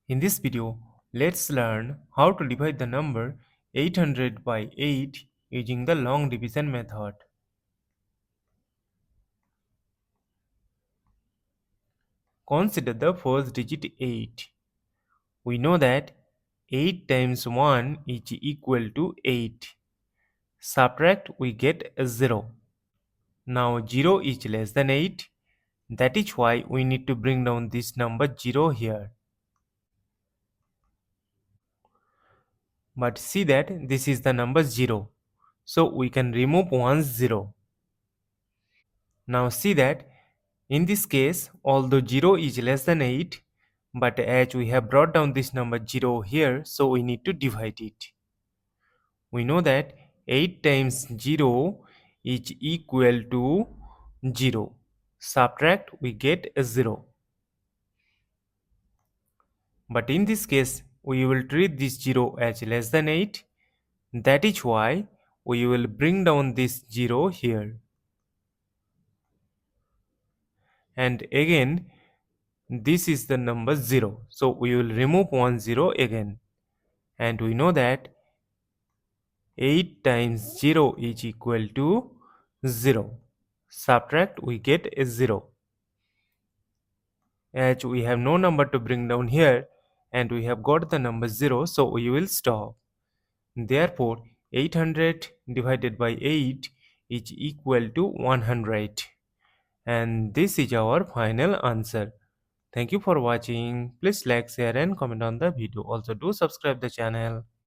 In this video, let's learn how to divide the number 800 by 8 using the long division method. Consider the first digit 8. We know that 8 times 1 is equal to 8. Subtract, we get a 0. Now 0 is less than 8. That is why we need to bring down this number 0 here. But see that this is the number 0. So we can remove one 0. Now see that in this case, although 0 is less than 8, but as we have brought down this number 0 here, so we need to divide it. We know that 8 times 0 is equal to 0. Subtract, we get a 0. But in this case, we will treat this 0 as less than 8. That is why we will bring down this 0 here. And again, this is the number 0. So we will remove one 0 again. And we know that 8 times 0 is equal to 0. Subtract, we get a 0. As we have no number to bring down here and we have got the number 0, so we will stop. Therefore, 800 divided by 8 is equal to 100. And this is our final answer. Thank you for watching. Please like, share and comment on the video. Also do subscribe the channel.